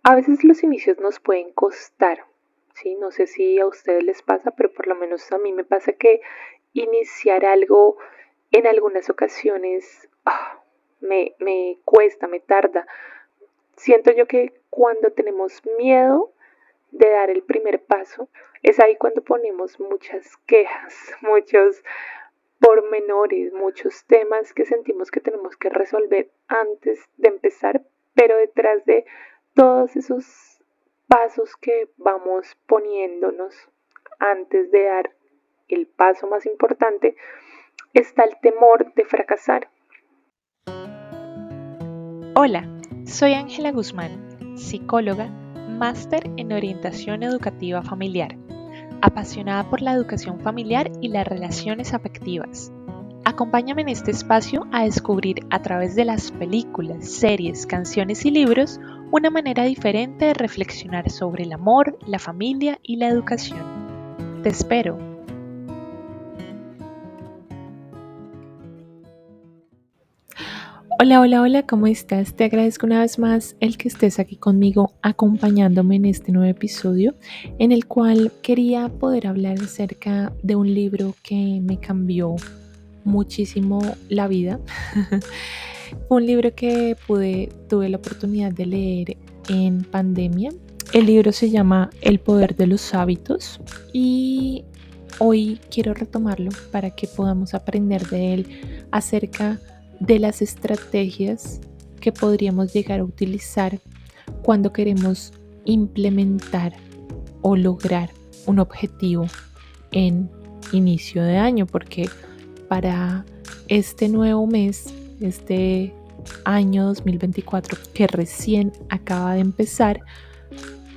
A veces los inicios nos pueden costar, ¿sí? No sé si a ustedes les pasa, pero por lo menos a mí me pasa que iniciar algo en algunas ocasiones me cuesta, me tarda. Siento yo que cuando tenemos miedo de dar el primer paso, es ahí cuando ponemos muchas quejas, muchos pormenores, muchos temas que sentimos que tenemos que resolver antes de empezar, pero detrás de todos esos pasos que vamos poniéndonos antes de dar el paso más importante, está el temor de fracasar. Hola, soy Ángela Guzmán, psicóloga, máster en orientación educativa familiar, apasionada por la educación familiar y las relaciones afectivas. Acompáñame en este espacio a descubrir a través de las películas, series, canciones y libros una manera diferente de reflexionar sobre el amor, la familia y la educación. Te espero. Hola, ¿cómo estás? Te agradezco una vez más el que estés aquí conmigo acompañándome en este nuevo episodio en el cual quería poder hablar acerca de un libro que me cambió muchísimo la vida. Fue un libro que tuve la oportunidad de leer en pandemia. El libro se llama El poder de los hábitos y hoy quiero retomarlo para que podamos aprender de él acerca de las estrategias que podríamos llegar a utilizar cuando queremos implementar o lograr un objetivo en inicio de año, porque para este nuevo mes, este año 2024 que recién acaba de empezar,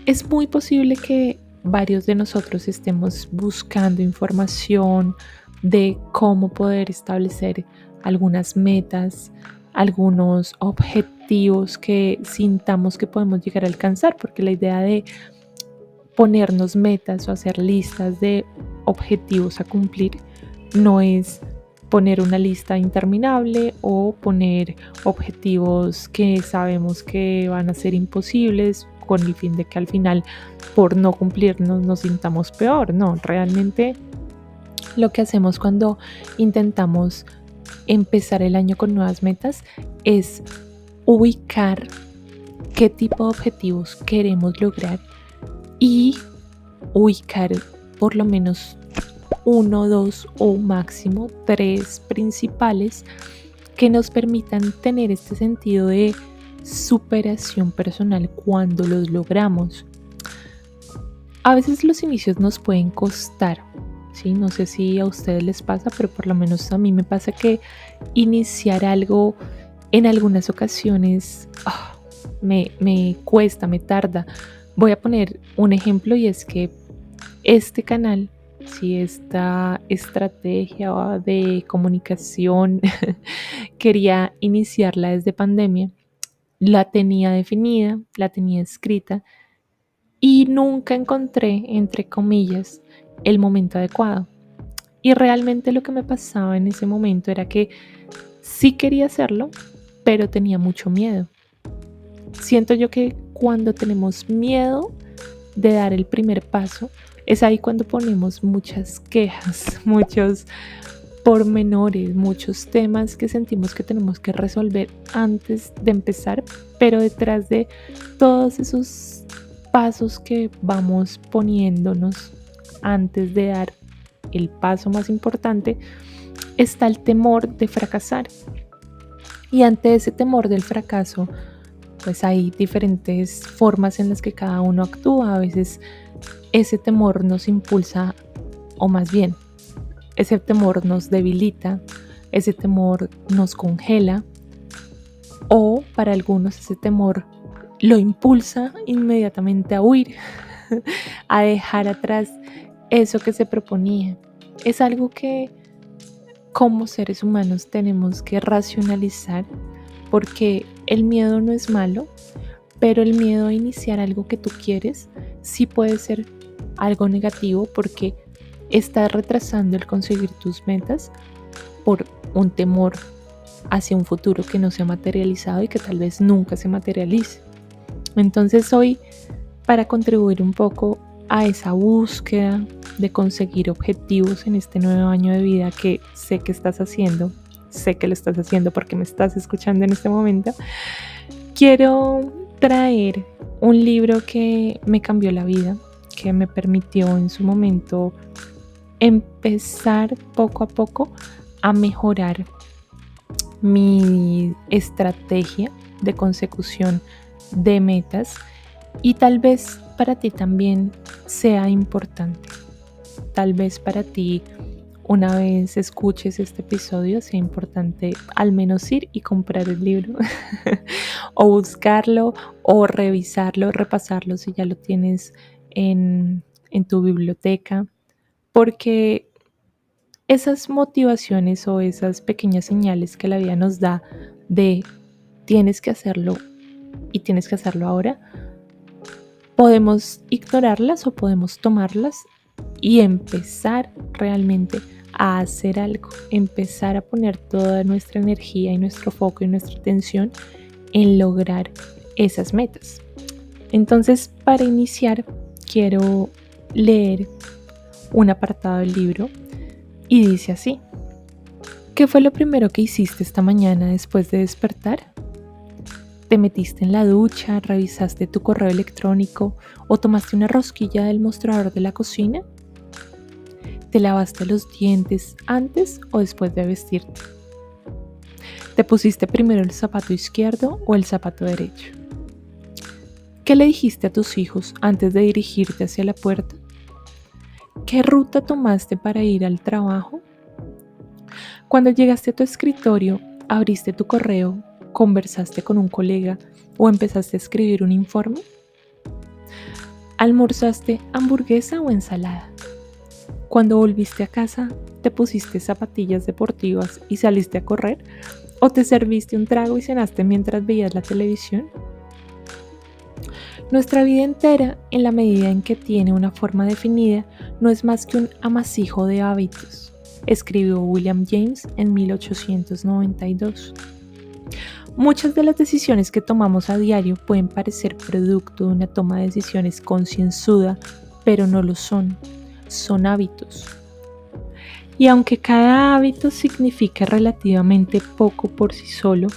es muy posible que varios de nosotros estemos buscando información de cómo poder establecer algunas metas, algunos objetivos que sintamos que podemos llegar a alcanzar, porque la idea de ponernos metas o hacer listas de objetivos a cumplir no es poner una lista interminable o poner objetivos que sabemos que van a ser imposibles con el fin de que al final por no cumplirnos nos sintamos peor. No, realmente lo que hacemos cuando intentamos empezar el año con nuevas metas es ubicar qué tipo de objetivos queremos lograr y ubicar por lo menos uno, dos o máximo tres principales que nos permitan tener este sentido de superación personal cuando los logramos. A veces los inicios nos pueden costar, ¿sí? No sé si a ustedes les pasa, pero por lo menos a mí me pasa que iniciar algo en algunas ocasiones me cuesta, me tarda. Voy a poner un ejemplo y es que este canal, si esta estrategia de comunicación quería iniciarla desde pandemia, la tenía definida, la tenía escrita y nunca encontré, entre comillas, el momento adecuado. Y realmente lo que me pasaba en ese momento era que sí quería hacerlo, pero tenía mucho miedo. Siento yo que cuando tenemos miedo de dar el primer paso, es ahí cuando ponemos muchas quejas, muchos pormenores, muchos temas que sentimos que tenemos que resolver antes de empezar, pero detrás de todos esos pasos que vamos poniéndonos antes de dar el paso más importante, está el temor de fracasar. Y ante ese temor del fracaso, pues hay diferentes formas en las que cada uno actúa. A veces ese temor nos impulsa, o más bien, ese temor nos debilita, ese temor nos congela, o para algunos ese temor lo impulsa inmediatamente a huir, a dejar atrás eso que se proponía. Es algo que como seres humanos tenemos que racionalizar, porque el miedo no es malo, pero el miedo a iniciar algo que tú quieres sí puede ser algo negativo porque estás retrasando el conseguir tus metas por un temor hacia un futuro que no se ha materializado y que tal vez nunca se materialice. Entonces hoy, para contribuir un poco a esa búsqueda de conseguir objetivos en este nuevo año de vida que sé que estás haciendo, sé que lo estás haciendo porque me estás escuchando en este momento, quiero traer un libro que me cambió la vida, que me permitió en su momento empezar poco a poco a mejorar mi estrategia de consecución de metas, y tal vez para ti también sea importante. Tal vez para ti, una vez escuches este episodio, sea importante al menos ir y comprar el libro o buscarlo o revisarlo, repasarlo si ya lo tienes en tu biblioteca, porque esas motivaciones o esas pequeñas señales que la vida nos da de tienes que hacerlo y tienes que hacerlo ahora, podemos ignorarlas o podemos tomarlas y empezar realmente a hacer algo, empezar a poner toda nuestra energía y nuestro foco y nuestra atención en lograr esas metas. Entonces, para iniciar, quiero leer un apartado del libro y dice así: ¿qué fue lo primero que hiciste esta mañana después de despertar? ¿Te metiste en la ducha, revisaste tu correo electrónico o tomaste una rosquilla del mostrador de la cocina? ¿Te lavaste los dientes antes o después de vestirte? ¿Te pusiste primero el zapato izquierdo o el zapato derecho? ¿Qué le dijiste a tus hijos antes de dirigirte hacia la puerta? ¿Qué ruta tomaste para ir al trabajo? Cuando llegaste a tu escritorio, abriste tu correo, conversaste con un colega o empezaste a escribir un informe. ¿Almorzaste hamburguesa o ensalada? Cuando volviste a casa, ¿te pusiste zapatillas deportivas y saliste a correr? ¿O te serviste un trago y cenaste mientras veías la televisión? Nuestra vida entera, en la medida en que tiene una forma definida, no es más que un amasijo de hábitos, escribió William James en 1892. Muchas de las decisiones que tomamos a diario pueden parecer producto de una toma de decisiones concienzuda, pero no lo son. Son hábitos. Y aunque cada hábito significa relativamente poco por sí solo,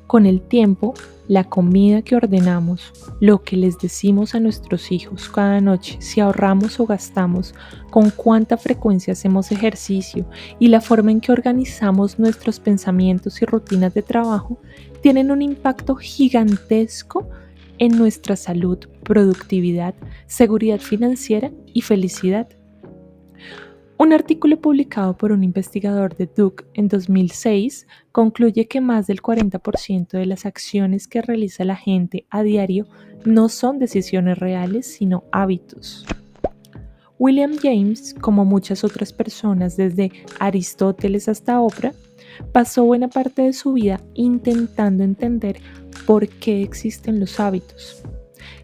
con el tiempo, la comida que ordenamos, lo que les decimos a nuestros hijos cada noche, si ahorramos o gastamos, con cuánta frecuencia hacemos ejercicio y la forma en que organizamos nuestros pensamientos y rutinas de trabajo, tienen un impacto gigantesco en nuestra salud, productividad, seguridad financiera y felicidad. Un artículo publicado por un investigador de Duke en 2006 concluye que más del 40% de las acciones que realiza la gente a diario no son decisiones reales, sino hábitos. William James, como muchas otras personas desde Aristóteles hasta Oprah, pasó buena parte de su vida intentando entender por qué existen los hábitos.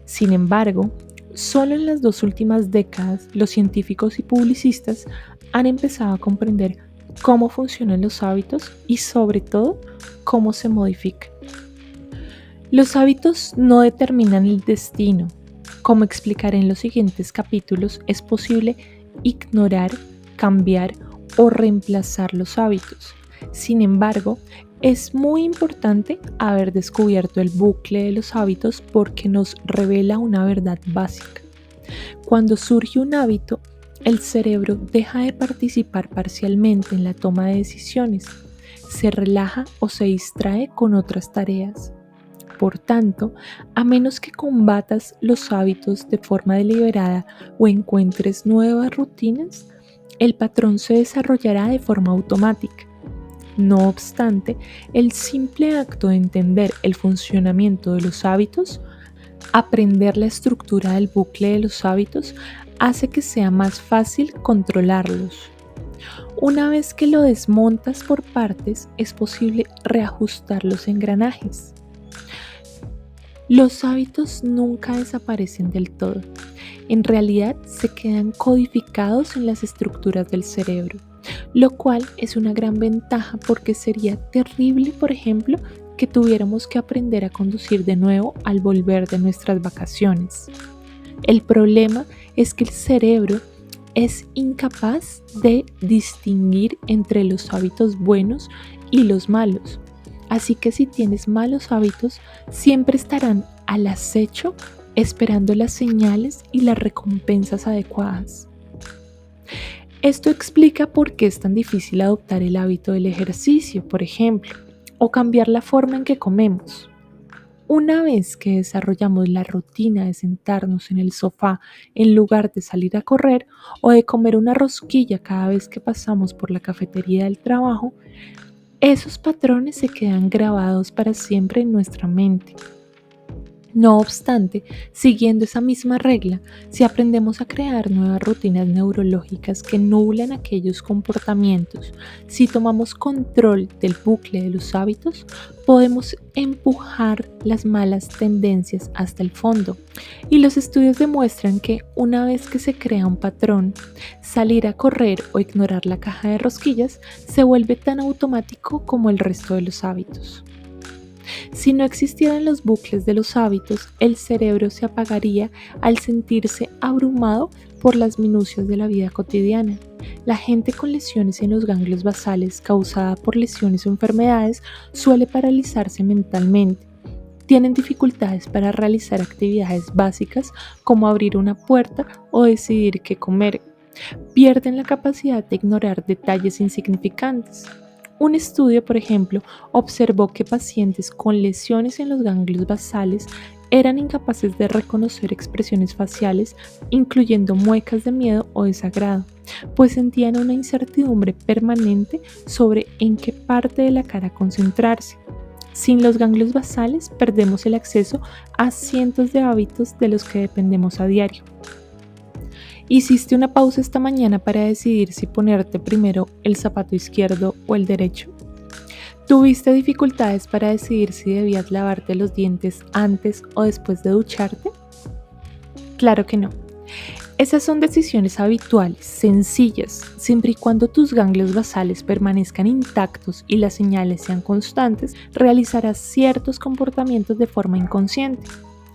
Sin embargo, solo en las 2 últimas décadas, los científicos y publicistas han empezado a comprender cómo funcionan los hábitos y, sobre todo, cómo se modifican. Los hábitos no determinan el destino. Como explicaré en los siguientes capítulos, es posible ignorar, cambiar o reemplazar los hábitos. Sin embargo, es muy importante haber descubierto el bucle de los hábitos porque nos revela una verdad básica. Cuando surge un hábito, el cerebro deja de participar parcialmente en la toma de decisiones, se relaja o se distrae con otras tareas. Por tanto, a menos que combatas los hábitos de forma deliberada o encuentres nuevas rutinas, el patrón se desarrollará de forma automática. No obstante, el simple acto de entender el funcionamiento de los hábitos, aprender la estructura del bucle de los hábitos, hace que sea más fácil controlarlos. Una vez que lo desmontas por partes, es posible reajustar los engranajes. Los hábitos nunca desaparecen del todo. En realidad, se quedan codificados en las estructuras del cerebro, lo cual es una gran ventaja porque sería terrible, por ejemplo, que tuviéramos que aprender a conducir de nuevo al volver de nuestras vacaciones. El problema es que el cerebro es incapaz de distinguir entre los hábitos buenos y los malos. Así que si tienes malos hábitos, siempre estarán al acecho esperando las señales y las recompensas adecuadas. Esto explica por qué es tan difícil adoptar el hábito del ejercicio, por ejemplo, o cambiar la forma en que comemos. Una vez que desarrollamos la rutina de sentarnos en el sofá en lugar de salir a correr o de comer una rosquilla cada vez que pasamos por la cafetería del trabajo, esos patrones se quedan grabados para siempre en nuestra mente. No obstante, siguiendo esa misma regla, si aprendemos a crear nuevas rutinas neurológicas que nublan aquellos comportamientos, si tomamos control del bucle de los hábitos, podemos empujar las malas tendencias hasta el fondo. Y los estudios demuestran que una vez que se crea un patrón, salir a correr o ignorar la caja de rosquillas se vuelve tan automático como el resto de los hábitos. Si no existieran los bucles de los hábitos, el cerebro se apagaría al sentirse abrumado por las minucias de la vida cotidiana. La gente con lesiones en los ganglios basales causada por lesiones o enfermedades suele paralizarse mentalmente. Tienen dificultades para realizar actividades básicas como abrir una puerta o decidir qué comer. Pierden la capacidad de ignorar detalles insignificantes. Un estudio, por ejemplo, observó que pacientes con lesiones en los ganglios basales eran incapaces de reconocer expresiones faciales, incluyendo muecas de miedo o desagrado, pues sentían una incertidumbre permanente sobre en qué parte de la cara concentrarse. Sin los ganglios basales, perdemos el acceso a cientos de hábitos de los que dependemos a diario. ¿Hiciste una pausa esta mañana para decidir si ponerte primero el zapato izquierdo o el derecho? ¿Tuviste dificultades para decidir si debías lavarte los dientes antes o después de ducharte? Claro que no. Esas son decisiones habituales, sencillas, siempre y cuando tus ganglios basales permanezcan intactos y las señales sean constantes, realizarás ciertos comportamientos de forma inconsciente.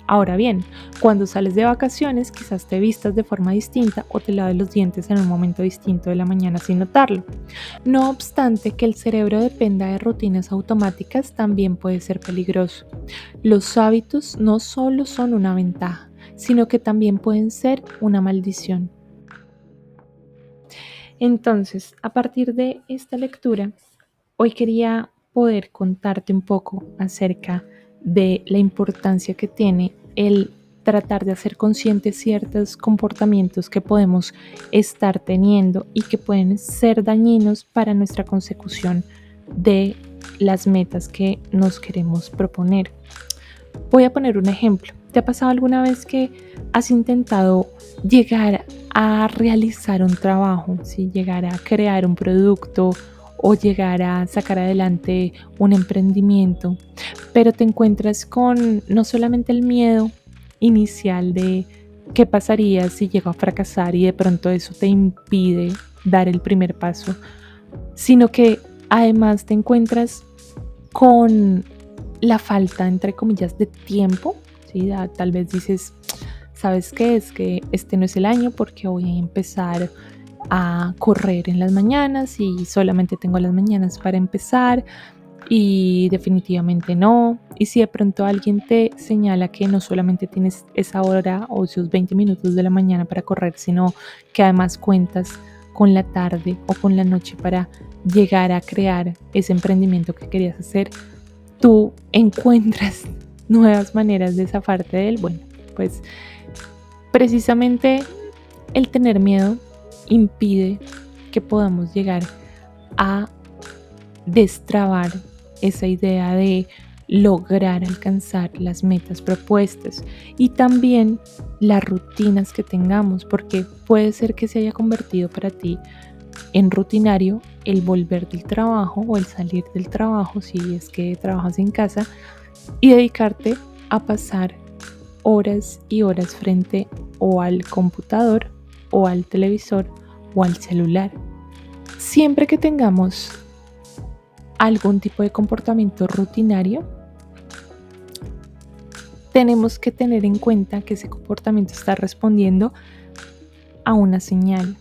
Ahora bien, cuando sales de vacaciones, quizás te vistas de forma distinta o te laves los dientes en un momento distinto de la mañana sin notarlo. No obstante, que el cerebro dependa de rutinas automáticas también puede ser peligroso. Los hábitos no solo son una ventaja, sino que también pueden ser una maldición. Entonces, a partir de esta lectura, hoy quería poder contarte un poco acerca de la importancia que tiene el tratar de hacer conscientes ciertos comportamientos que podemos estar teniendo y que pueden ser dañinos para nuestra consecución de las metas que nos queremos proponer. Voy a poner un ejemplo. ¿Te ha pasado alguna vez que has intentado llegar a realizar un trabajo, ¿sí? Llegar a crear un producto o llegar a sacar adelante un emprendimiento, pero te encuentras con no solamente el miedo inicial de qué pasaría si llego a fracasar y de pronto eso te impide dar el primer paso, sino que además te encuentras con la falta, entre comillas, de tiempo, ¿sí? Tal vez dices, ¿sabes qué? Es que este no es el año porque voy a empezar a correr en las mañanas y solamente tengo las mañanas para empezar y definitivamente no. Y si de pronto alguien te señala que no solamente tienes esa hora o esos 20 minutos de la mañana para correr, sino que además cuentas con la tarde o con la noche para llegar a crear ese emprendimiento que querías hacer, tú encuentras nuevas maneras de zafarte de él. Bueno, pues precisamente el tener miedo impide que podamos llegar a destrabar esa idea de lograr alcanzar las metas propuestas y también las rutinas que tengamos, porque puede ser que se haya convertido para ti en rutinario el volver del trabajo o el salir del trabajo, si es que trabajas en casa, y dedicarte a pasar horas y horas frente o al computador o al televisor o al celular. Siempre que tengamos algún tipo de comportamiento rutinario, tenemos que tener en cuenta que ese comportamiento está respondiendo a una señal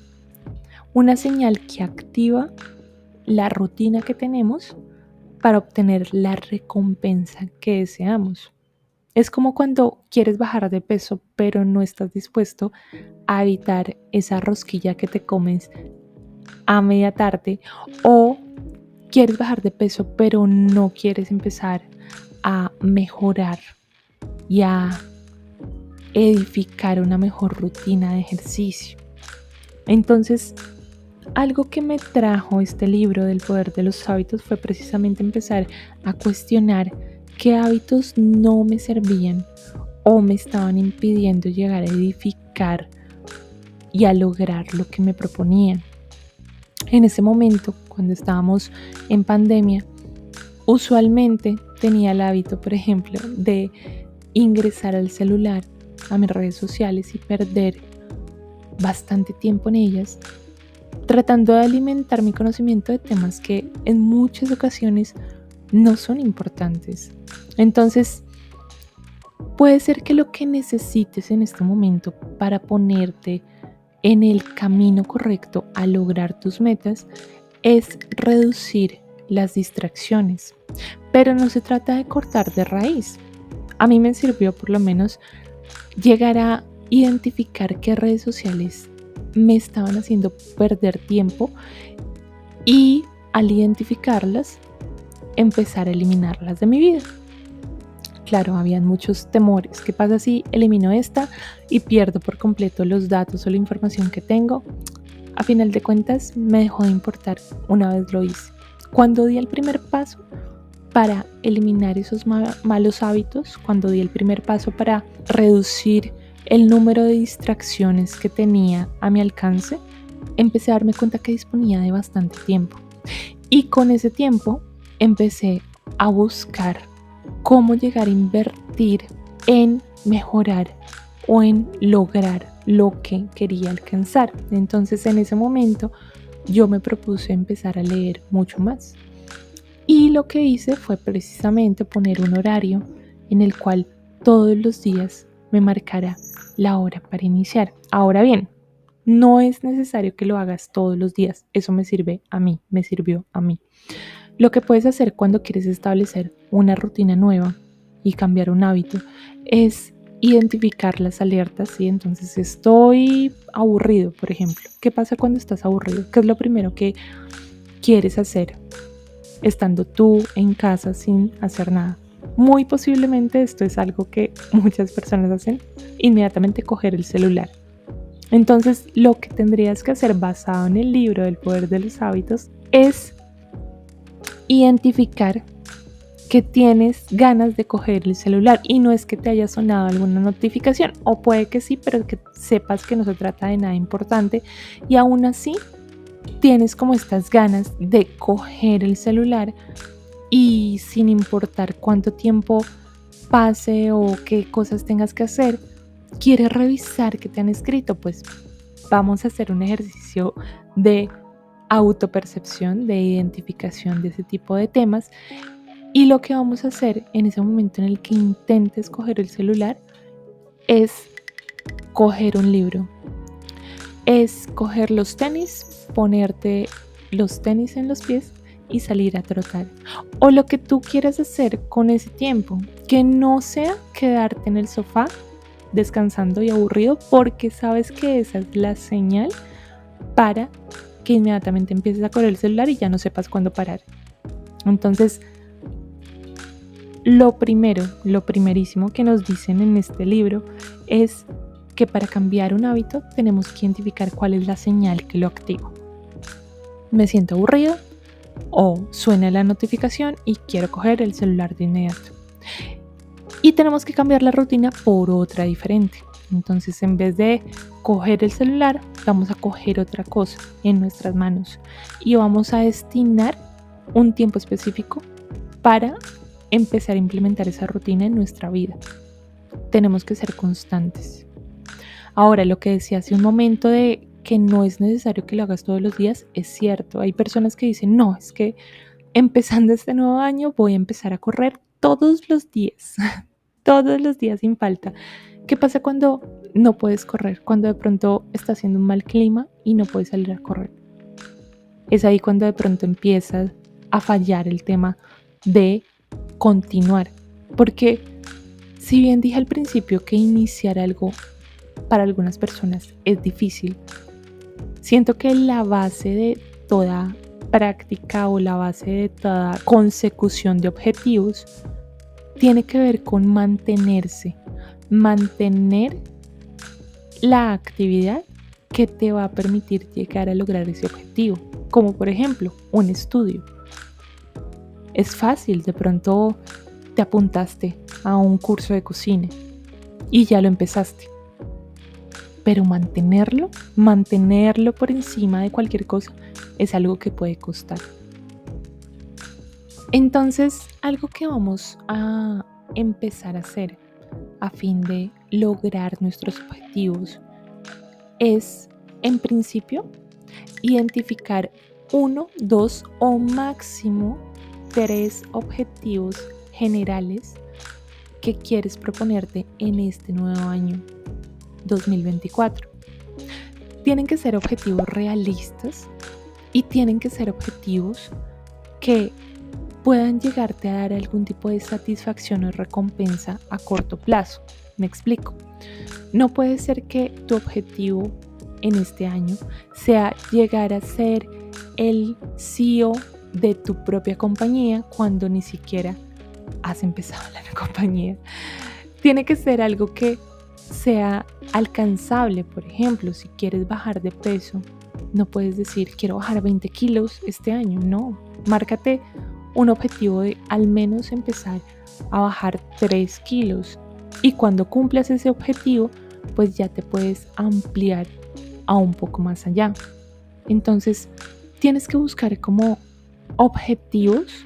que activa la rutina que tenemos para obtener la recompensa que deseamos. Es como cuando quieres bajar de peso, pero no estás dispuesto a evitar esa rosquilla que te comes a media tarde, o quieres bajar de peso, pero no quieres empezar a mejorar y a edificar una mejor rutina de ejercicio. Entonces, algo que me trajo este libro del poder de los hábitos fue precisamente empezar a cuestionar qué hábitos no me servían o me estaban impidiendo llegar a edificar y a lograr lo que me proponía. En ese momento, cuando estábamos en pandemia, usualmente tenía el hábito, por ejemplo, de ingresar al celular, a mis redes sociales y perder bastante tiempo en ellas, tratando de alimentar mi conocimiento de temas que en muchas ocasiones no son importantes. Entonces, puede ser que lo que necesites en este momento para ponerte en el camino correcto a lograr tus metas es reducir las distracciones, pero no se trata de cortar de raíz. A mí me sirvió por lo menos llegar a identificar qué redes sociales me estaban haciendo perder tiempo y al identificarlas empezar a eliminarlas de mi vida. Claro, habían muchos temores. ¿Qué pasa si elimino esta y pierdo por completo los datos o la información que tengo? A final de cuentas, me dejó de importar una vez lo hice. Cuando di el primer paso para eliminar esos malos hábitos, cuando di el primer paso para reducir el número de distracciones que tenía a mi alcance, empecé a darme cuenta que disponía de bastante tiempo. Y con ese tiempo empecé a buscar cómo llegar a invertir en mejorar o en lograr lo que quería alcanzar. Entonces, en ese momento yo me propuse empezar a leer mucho más. Y lo que hice fue precisamente poner un horario en el cual todos los días me marcara la hora para iniciar. Ahora bien, no es necesario que lo hagas todos los días. Eso me sirvió a mí. Lo que puedes hacer cuando quieres establecer una rutina nueva y cambiar un hábito es identificar las alertas, ¿sí? Entonces, estoy aburrido, por ejemplo. ¿Qué pasa cuando estás aburrido? ¿Qué es lo primero que quieres hacer estando tú en casa sin hacer nada? Muy posiblemente esto es algo que muchas personas hacen, inmediatamente coger el celular. Entonces, lo que tendrías que hacer basado en el libro del poder de los hábitos es identificar que tienes ganas de coger el celular y no es que te haya sonado alguna notificación, o puede que sí, pero que sepas que no se trata de nada importante y aún así tienes como estas ganas de coger el celular y sin importar cuánto tiempo pase o qué cosas tengas que hacer, quieres revisar qué te han escrito. Pues vamos a hacer un ejercicio de autopercepción, de identificación de ese tipo de temas, y lo que vamos a hacer en ese momento en el que intentes coger el celular es coger un libro, es coger los tenis, ponerte los tenis en los pies y salir a trotar, o lo que tú quieras hacer con ese tiempo, que no sea quedarte en el sofá descansando y aburrido, porque sabes que esa es la señal para que inmediatamente empieces a correr el celular y ya no sepas cuándo parar. Entonces, lo primerísimo que nos dicen en este libro es que para cambiar un hábito tenemos que identificar cuál es la señal que lo activa. Me siento aburrido o suena la notificación y quiero coger el celular de inmediato. Y tenemos que cambiar la rutina por otra diferente. Entonces, en vez de coger el celular, vamos a coger otra cosa en nuestras manos y vamos a destinar un tiempo específico para empezar a implementar esa rutina en nuestra vida. Tenemos que ser constantes. Ahora, lo que decía hace un momento de que no es necesario que lo hagas todos los días, es cierto. Hay personas que dicen, no, es que empezando este nuevo año voy a empezar a correr todos los días, todos los días sin falta. ¿Qué pasa cuando no puedes correr? Cuando de pronto está haciendo un mal clima y no puedes salir a correr. Es ahí cuando de pronto empieza a fallar el tema de continuar. Porque si bien dije al principio que iniciar algo para algunas personas es difícil, siento que la base de toda práctica o la base de toda consecución de objetivos tiene que ver con mantenerse, mantener la actividad que te va a permitir llegar a lograr ese objetivo, como por ejemplo un estudio. Es fácil, de pronto te apuntaste a un curso de cocina y ya lo empezaste, pero mantenerlo por encima de cualquier cosa es algo que puede costar. Entonces, algo que vamos a empezar a hacer a fin de lograr nuestros objetivos es, en principio, identificar 1, 2 o máximo 3 objetivos generales que quieres proponerte en este nuevo año 2024. Tienen que ser objetivos realistas y tienen que ser objetivos que puedan llegarte a dar algún tipo de satisfacción o recompensa a corto plazo. Me explico. No puede ser que tu objetivo en este año sea llegar a ser el CEO de tu propia compañía cuando ni siquiera has empezado la compañía. Tiene que ser algo que sea alcanzable. Por ejemplo, si quieres bajar de peso, no puedes decir quiero bajar 20 kilos este año. No, márcate un objetivo de al menos empezar a bajar 3 kilos y cuando cumplas ese objetivo pues ya te puedes ampliar a un poco más allá. Entonces tienes que buscar como objetivos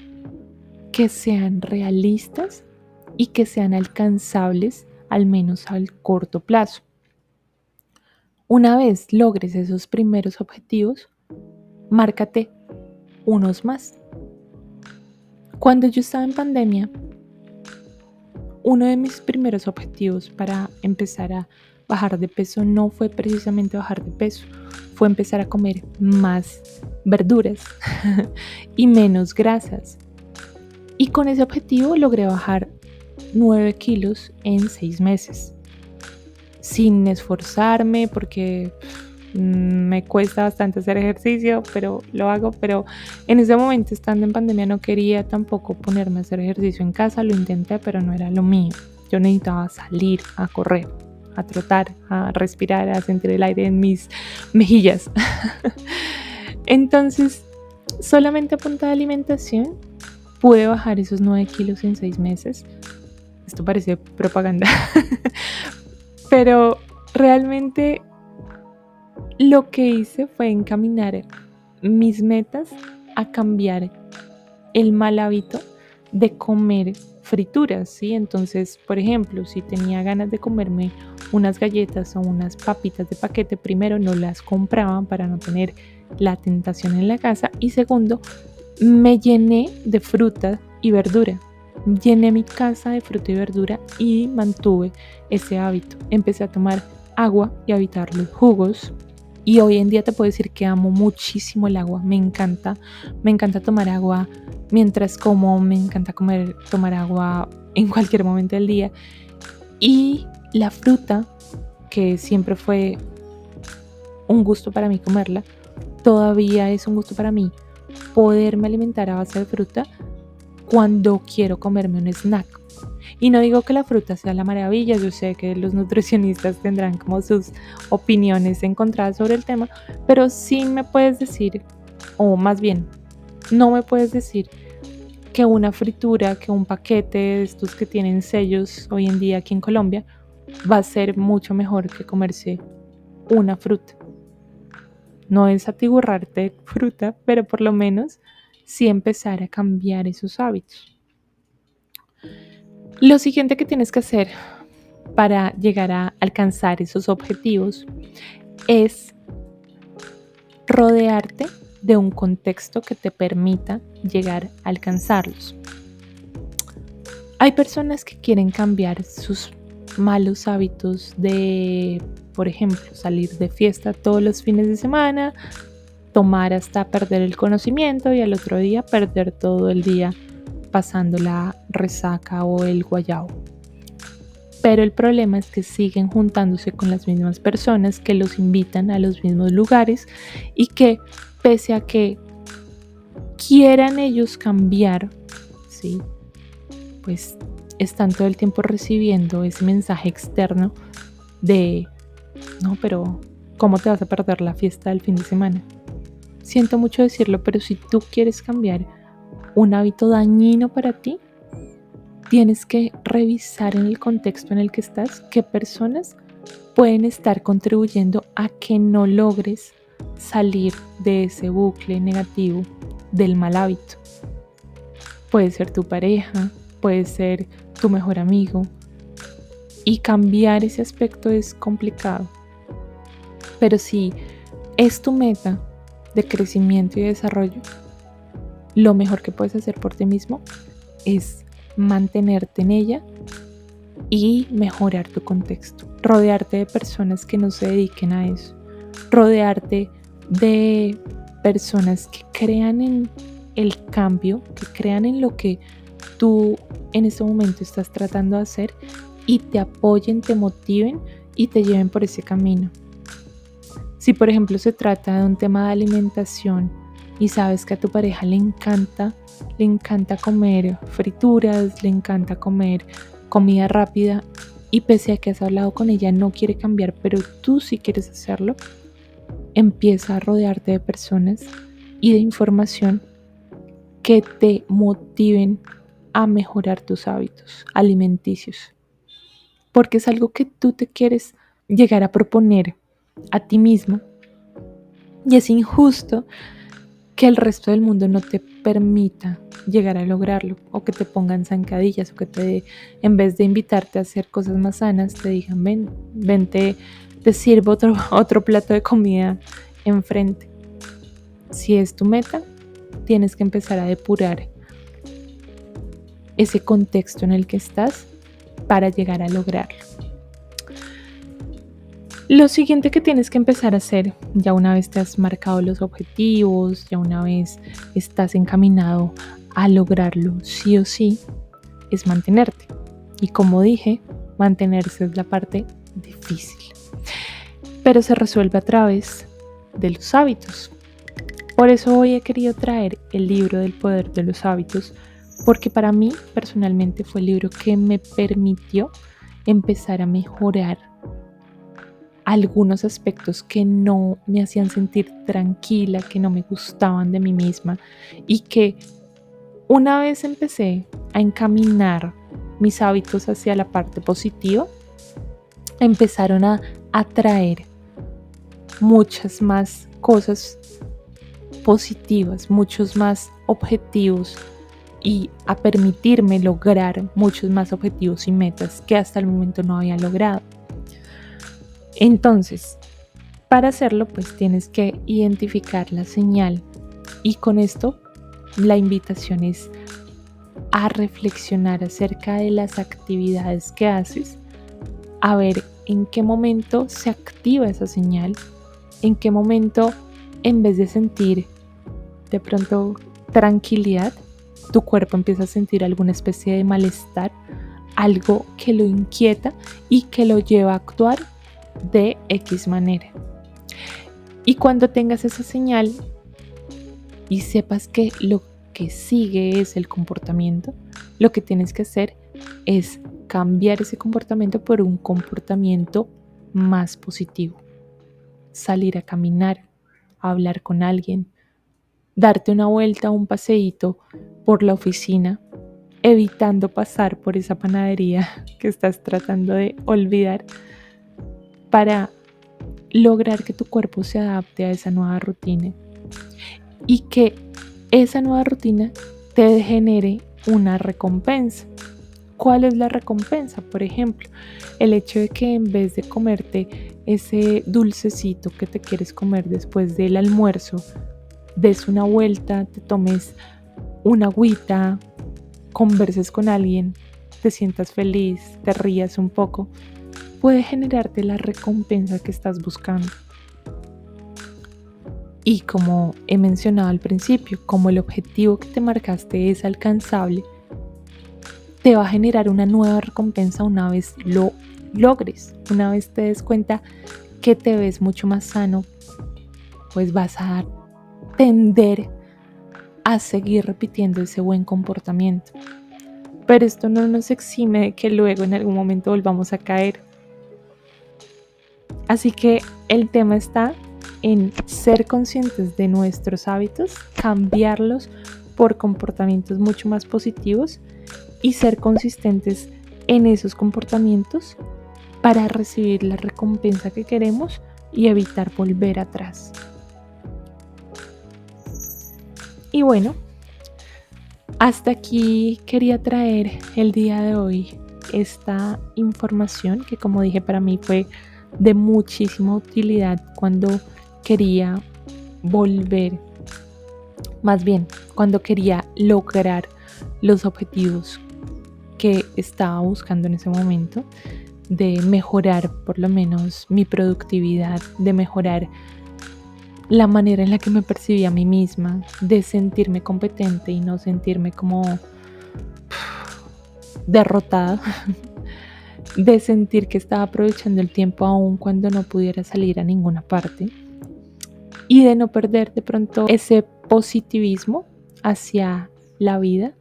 que sean realistas y que sean alcanzables al menos al corto plazo. Una vez logres esos primeros objetivos, márcate unos más. Cuando yo estaba en pandemia, uno de mis primeros objetivos para empezar a bajar de peso no fue precisamente bajar de peso, fue empezar a comer más verduras y menos grasas. Y con ese objetivo logré bajar 9 kilos en 6 meses, sin esforzarme porque me cuesta bastante hacer ejercicio, pero lo hago. Pero en ese momento, estando en pandemia, no quería tampoco ponerme a hacer ejercicio en casa. Lo intenté, pero no era lo mío. Yo necesitaba salir a correr, a trotar, a respirar, a sentir el aire en mis mejillas. Entonces, solamente a punta de alimentación pude bajar esos 9 kilos en 6 meses. Esto parece propaganda. Pero realmente lo que hice fue encaminar mis metas a cambiar el mal hábito de comer frituras, ¿sí? Entonces, por ejemplo, si tenía ganas de comerme unas galletas o unas papitas de paquete, primero no las compraba para no tener la tentación en la casa y segundo, me llené de fruta y verdura. Llené mi casa de fruta y verdura y mantuve ese hábito. Empecé a tomar agua y a evitar los jugos. Y hoy en día te puedo decir que amo muchísimo el agua. Me encanta tomar agua mientras como, me encanta tomar agua en cualquier momento del día. Y la fruta, que siempre fue un gusto para mí comerla, todavía es un gusto para mí poderme alimentar a base de fruta cuando quiero comerme un snack. Y no digo que la fruta sea la maravilla, yo sé que los nutricionistas tendrán como sus opiniones encontradas sobre el tema, pero sí me puedes decir, o más bien, no me puedes decir que una fritura, que un paquete de estos que tienen sellos hoy en día aquí en Colombia, va a ser mucho mejor que comerse una fruta. No es atiborrarte de fruta, pero por lo menos sí empezar a cambiar esos hábitos. Lo siguiente que tienes que hacer para llegar a alcanzar esos objetivos es rodearte de un contexto que te permita llegar a alcanzarlos. Hay personas que quieren cambiar sus malos hábitos de, por ejemplo, salir de fiesta todos los fines de semana, tomar hasta perder el conocimiento y al otro día perder todo el día pasando la resaca o el guayabo. Pero el problema es que siguen juntándose con las mismas personas que los invitan a los mismos lugares y que pese a que quieran ellos cambiar, ¿sí?, pues están todo el tiempo recibiendo ese mensaje externo de no, pero ¿cómo te vas a perder la fiesta del fin de semana? Siento mucho decirlo, pero si tú quieres cambiar un hábito dañino para ti, tienes que revisar en el contexto en el que estás qué personas pueden estar contribuyendo a que no logres salir de ese bucle negativo del mal hábito. Puede ser tu pareja, puede ser tu mejor amigo, y cambiar ese aspecto es complicado. Pero si es tu meta de crecimiento y desarrollo, lo mejor que puedes hacer por ti mismo es mantenerte en ella y mejorar tu contexto. Rodearte de personas que no se dediquen a eso. Rodearte de personas que crean en el cambio, que crean en lo que tú en este momento estás tratando de hacer y te apoyen, te motiven y te lleven por ese camino. Si por ejemplo se trata de un tema de alimentación y sabes que a tu pareja le encanta comer frituras, le encanta comer comida rápida y pese a que has hablado con ella no quiere cambiar, pero tú sí quieres hacerlo, empieza a rodearte de personas y de información que te motiven a mejorar tus hábitos alimenticios, porque es algo que tú te quieres llegar a proponer a ti mismo y es injusto que el resto del mundo no te permita llegar a lograrlo o que te pongan zancadillas o que en vez de invitarte a hacer cosas más sanas te digan ven te sirvo otro plato de comida enfrente. Si es tu meta, tienes que empezar a depurar ese contexto en el que estás para llegar a lograrlo. Lo siguiente que tienes que empezar a hacer, ya una vez te has marcado los objetivos, ya una vez estás encaminado a lograrlo sí o sí, es mantenerte. Y como dije, mantenerse es la parte difícil, pero se resuelve a través de los hábitos. Por eso hoy he querido traer el libro del poder de los hábitos, porque para mí personalmente fue el libro que me permitió empezar a mejorar algunos aspectos que no me hacían sentir tranquila, que no me gustaban de mí misma y que una vez empecé a encaminar mis hábitos hacia la parte positiva, empezaron a atraer muchas más cosas positivas, muchos más objetivos y a permitirme lograr muchos más objetivos y metas que hasta el momento no había logrado. Entonces, para hacerlo, pues tienes que identificar la señal y con esto la invitación es a reflexionar acerca de las actividades que haces, a ver en qué momento se activa esa señal, en qué momento en vez de sentir de pronto tranquilidad, tu cuerpo empieza a sentir alguna especie de malestar, algo que lo inquieta y que lo lleva a actuar de X manera. Y cuando tengas esa señal y sepas que lo que sigue es el comportamiento, lo que tienes que hacer es cambiar ese comportamiento por un comportamiento más positivo. Salir a caminar, a hablar con alguien, darte una vuelta o un paseíto por la oficina, evitando pasar por esa panadería que estás tratando de olvidar para lograr que tu cuerpo se adapte a esa nueva rutina y que esa nueva rutina te genere una recompensa. ¿Cuál es la recompensa? Por ejemplo, el hecho de que en vez de comerte ese dulcecito que te quieres comer después del almuerzo, des una vuelta, te tomes una agüita, converses con alguien, te sientas feliz, te rías un poco, puede generarte la recompensa que estás buscando. Y como he mencionado al principio, como el objetivo que te marcaste es alcanzable, te va a generar una nueva recompensa una vez lo logres, una vez te des cuenta que te ves mucho más sano, pues vas a tender a seguir repitiendo ese buen comportamiento. Pero esto no nos exime de que luego en algún momento volvamos a caer. Así que el tema está en ser conscientes de nuestros hábitos, cambiarlos por comportamientos mucho más positivos y ser consistentes en esos comportamientos para recibir la recompensa que queremos y evitar volver atrás. Y bueno, hasta aquí quería traer el día de hoy esta información que, como dije, para mí fue de muchísima utilidad cuando quería volver, más bien cuando quería lograr los objetivos que estaba buscando en ese momento, de mejorar por lo menos mi productividad, de mejorar la manera en la que me percibía a mí misma, de sentirme competente y no sentirme como derrotada, de sentir que estaba aprovechando el tiempo aún cuando no pudiera salir a ninguna parte y de no perder de pronto ese positivismo hacia la vida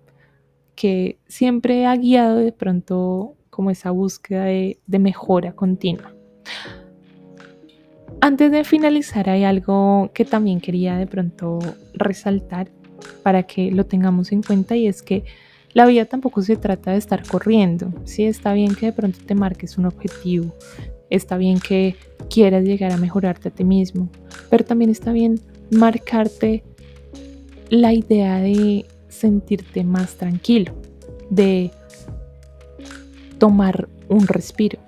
que siempre ha guiado de pronto como esa búsqueda de mejora continua. Antes de finalizar, hay algo que también quería de pronto resaltar para que lo tengamos en cuenta, y es que la vida tampoco se trata de estar corriendo. Sí, está bien que de pronto te marques un objetivo, está bien que quieras llegar a mejorarte a ti mismo, pero también está bien marcarte la idea de sentirte más tranquilo, de tomar un respiro,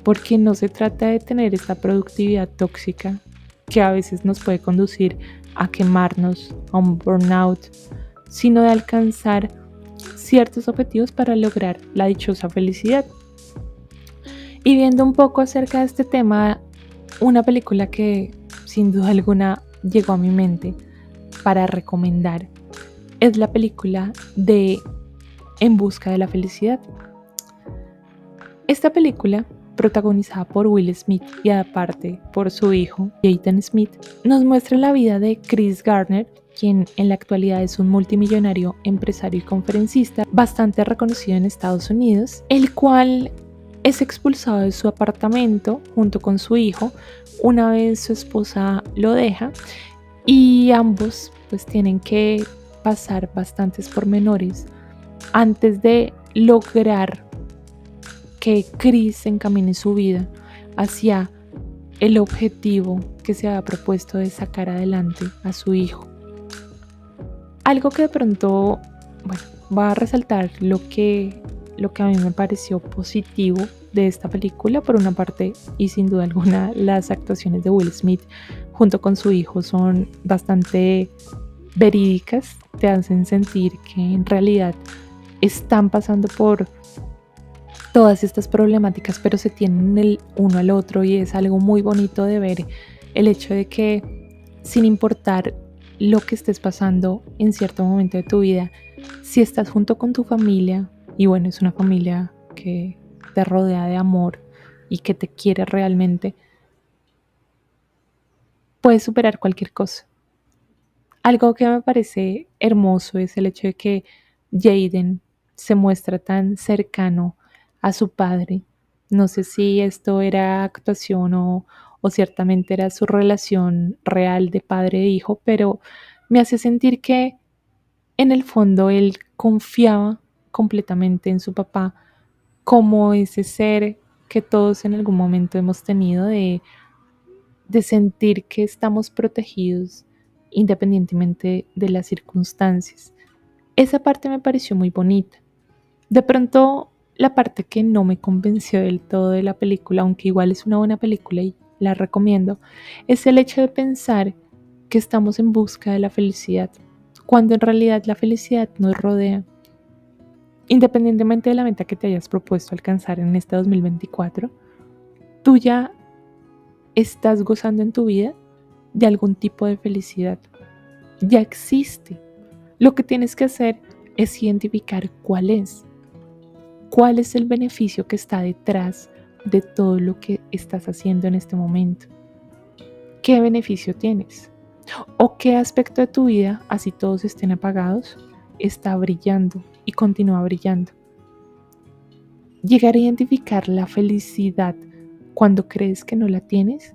porque no se trata de tener esta productividad tóxica que a veces nos puede conducir a quemarnos, a un burnout, sino de alcanzar ciertos objetivos para lograr la dichosa felicidad. Y viendo un poco acerca de este tema, una película que sin duda alguna llegó a mi mente para recomendar es la película de En busca de la felicidad. Esta película, protagonizada por Will Smith y aparte por su hijo, Jaden Smith, nos muestra la vida de Chris Gardner, quien en la actualidad es un multimillonario empresario y conferencista bastante reconocido en Estados Unidos, el cual es expulsado de su apartamento junto con su hijo una vez su esposa lo deja, y ambos pues tienen que pasar bastantes pormenores antes de lograr que Chris encamine su vida hacia el objetivo que se había propuesto de sacar adelante a su hijo. Algo que de pronto, bueno, va a resaltar lo que a mí me pareció positivo de esta película, por una parte, y sin duda alguna, las actuaciones de Will Smith junto con su hijo son bastante verídicas, te hacen sentir que en realidad están pasando por todas estas problemáticas, pero se tienen el uno al otro, y es algo muy bonito de ver el hecho de que, sin importar lo que estés pasando en cierto momento de tu vida, si estás junto con tu familia, y bueno, es una familia que te rodea de amor y que te quiere realmente, puedes superar cualquier cosa. Algo que me parece hermoso es el hecho de que Jaden se muestra tan cercano a su padre. No sé si esto era actuación o ciertamente era su relación real de padre e hijo, pero me hace sentir que en el fondo él confiaba completamente en su papá, como ese ser que todos en algún momento hemos tenido de sentir que estamos protegidos independientemente de las circunstancias. Esa parte me pareció muy bonita. De pronto, la parte que no me convenció del todo de la película, aunque igual es una buena película y la recomiendo, es el hecho de pensar que estamos en busca de la felicidad, cuando en realidad la felicidad nos rodea. Independientemente de la meta que te hayas propuesto alcanzar en este 2024, tú ya estás gozando en tu vida de algún tipo de felicidad. Ya existe. Lo que tienes que hacer es identificar cuál es el beneficio que está detrás de todo lo que estás haciendo en este momento. ¿Qué beneficio tienes? ¿O qué aspecto de tu vida, así todos estén apagados, está brillando y continúa brillando? Llegar a identificar la felicidad cuando crees que no la tienes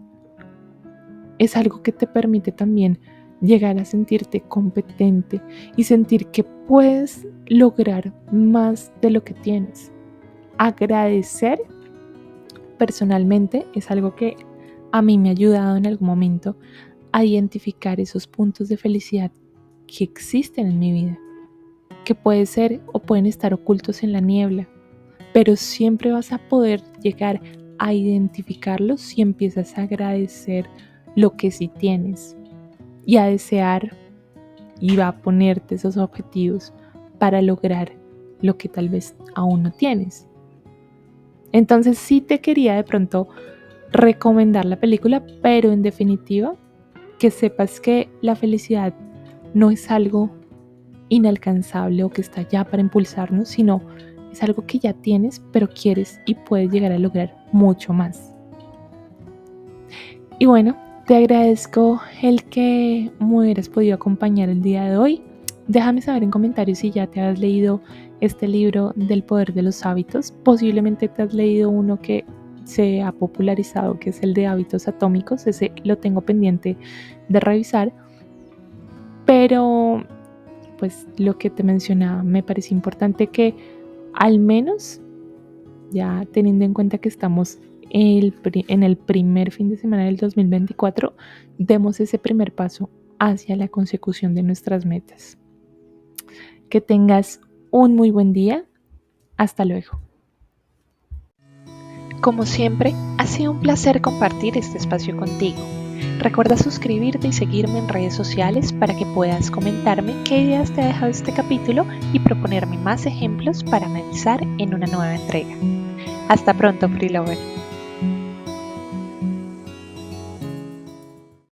es algo que te permite también llegar a sentirte competente y sentir que puedes lograr más de lo que tienes. Agradecer personalmente es algo que a mí me ha ayudado en algún momento a identificar esos puntos de felicidad que existen en mi vida, que puede ser o pueden estar ocultos en la niebla, pero siempre vas a poder llegar a identificarlos si empiezas a agradecer lo que sí tienes y a desear y a ponerte esos objetivos para lograr lo que tal vez aún no tienes. Entonces sí te quería de pronto recomendar la película, pero en definitiva que sepas que la felicidad no es algo inalcanzable o que está ya para impulsarnos, sino es algo que ya tienes, pero quieres y puedes llegar a lograr mucho más. Y bueno, te agradezco el que me hubieras podido acompañar el día de hoy. Déjame saber en comentarios si ya te has leído este libro del poder de los hábitos. Posiblemente te has leído uno que se ha popularizado, que es el de hábitos atómicos. Ese lo tengo pendiente de revisar. Pero pues lo que te mencionaba, me parece importante que al menos, ya teniendo en cuenta que estamos en el primer fin de semana del 2024, demos ese primer paso hacia la consecución de nuestras metas. Que tengas un muy buen día. Hasta luego. Como siempre, ha sido un placer compartir este espacio contigo. Recuerda suscribirte y seguirme en redes sociales para que puedas comentarme qué ideas te ha dejado este capítulo y proponerme más ejemplos para analizar en una nueva entrega. Hasta pronto, Freelover.